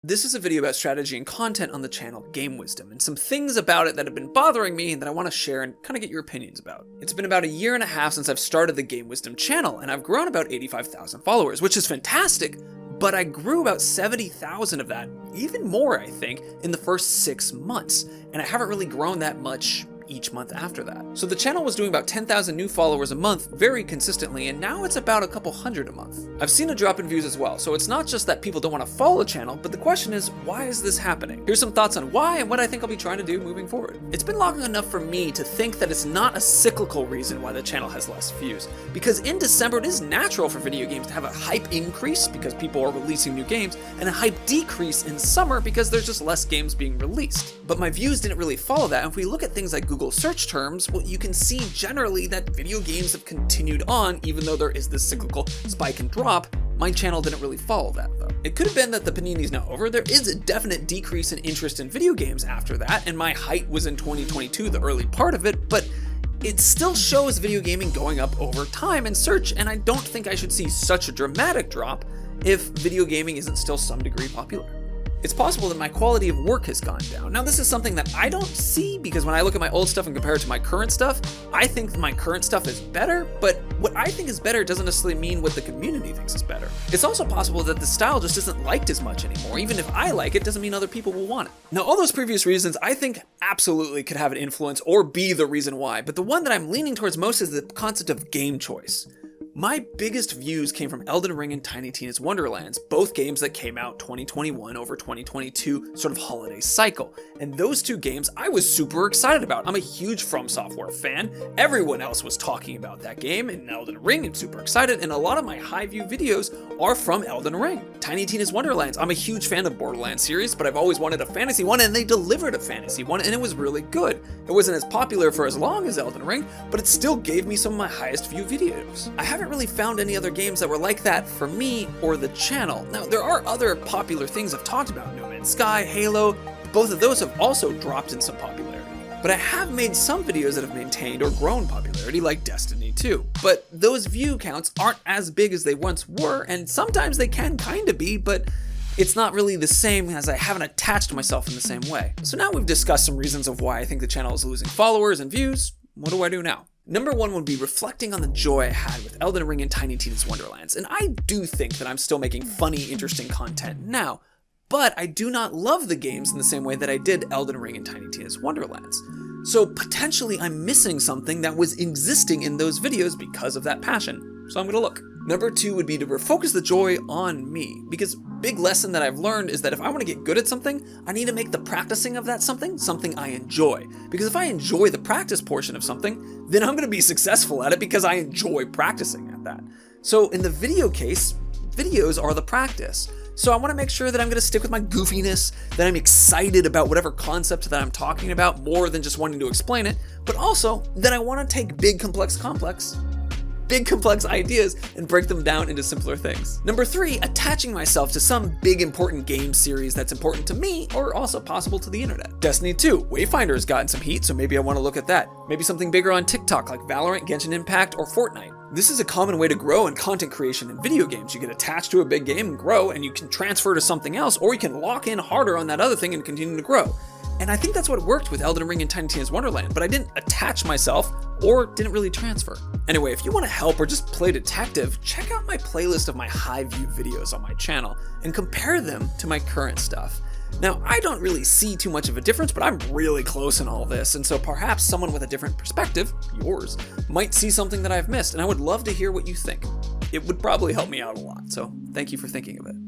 This is a video about strategy and content on the channel Game Wisdom, and some things about it that have been bothering me and that I want to share and kind of get your opinions about. It's been about 1.5 years since I've started the Game Wisdom channel, and I've grown about 85,000 followers, which is fantastic, but I grew about 70,000 of that, even more I think, in the first 6 months, and I haven't really grown that much each month after that. So the channel was doing about 10,000 new followers a month very consistently, and now it's about a couple hundred a month. I've seen a drop in views as well, so it's not just that people don't want to follow the channel, but the question is, why is this happening? Here's some thoughts on why and what I think I'll be trying to do moving forward. It's been long enough for me to think that it's not a cyclical reason why the channel has less views, because in December it is natural for video games to have a hype increase because people are releasing new games, and a hype decrease in summer because there's just less games being released. But my views didn't really follow that, and if we look at things like Google search terms, well, you can see generally that video games have continued on even though there is this cyclical spike and drop. My channel didn't really follow that though. It could have been that the panini's now over. There is a definite decrease in interest in video games after that, and my height was in 2022, the early part of it, but it still shows video gaming going up over time in search, and I don't think I should see such a dramatic drop if video gaming isn't still some degree popular. It's possible that my quality of work has gone down. Now, this is something that I don't see because when I look at my old stuff and compare it to my current stuff, I think my current stuff is better, but what I think is better doesn't necessarily mean what the community thinks is better. It's also possible that the style just isn't liked as much anymore. Even if I like it, doesn't mean other people will want it. Now, all those previous reasons I think absolutely could have an influence or be the reason why, but the one that I'm leaning towards most is the concept of game choice. My biggest views came from Elden Ring and Tiny Tina's Wonderlands, both games that came out 2021 over 2022 sort of holiday cycle. And those two games I was super excited about. I'm a huge From Software fan. Everyone else was talking about that game and Elden Ring and super excited, and a lot of my high view videos are from Elden Ring. Tiny Tina's Wonderlands, I'm a huge fan of Borderlands series, but I've always wanted a fantasy one, and they delivered a fantasy one, and it was really good. It wasn't as popular for as long as Elden Ring, but it still gave me some of my highest view videos. I haven't really found any other games that were like that for me or the channel. Now, there are other popular things I've talked about, No Man's Sky, Halo, both of those have also dropped in some popularity. But I have made some videos that have maintained or grown popularity, like Destiny 2. But those view counts aren't as big as they once were, and sometimes they can kinda be, but it's not really the same as I haven't attached myself in the same way. So now we've discussed some reasons of why I think the channel is losing followers and views. What do I do now? Number one would be reflecting on the joy I had with Elden Ring and Tiny Tina's Wonderlands. And I do think that I'm still making funny, interesting content now, but I do not love the games in the same way that I did Elden Ring and Tiny Tina's Wonderlands. So potentially I'm missing something that was existing in those videos because of that passion. So I'm gonna look. Number two would be to refocus the joy on me, because big lesson that I've learned is that if I want to get good at something, I need to make the practicing of that something I enjoy. Because if I enjoy the practice portion of something, then I'm going to be successful at it because I enjoy practicing at that. So in the video case, videos are the practice. So I want to make sure that I'm going to stick with my goofiness, that I'm excited about whatever concept that I'm talking about more than just wanting to explain it, but also that I want to take big complex ideas and break them down into simpler things. Number three, attaching myself to some big important game series that's important to me or also possible to the internet. Destiny 2, Wayfinder has gotten some heat, so maybe I want to look at that. Maybe something bigger on TikTok like Valorant, Genshin Impact, or Fortnite. This is a common way to grow in content creation in video games. You get attached to a big game and grow, and you can transfer to something else, or you can lock in harder on that other thing and continue to grow. And I think that's what worked with Elden Ring and Tiny Tina's Wonderland, but I didn't attach myself or didn't really transfer. Anyway, if you want to help or just play detective, check out my playlist of my high view videos on my channel and compare them to my current stuff. Now, I don't really see too much of a difference, but I'm really close in all this, and so perhaps someone with a different perspective, yours, might see something that I've missed, and I would love to hear what you think. It would probably help me out a lot, so thank you for thinking of it.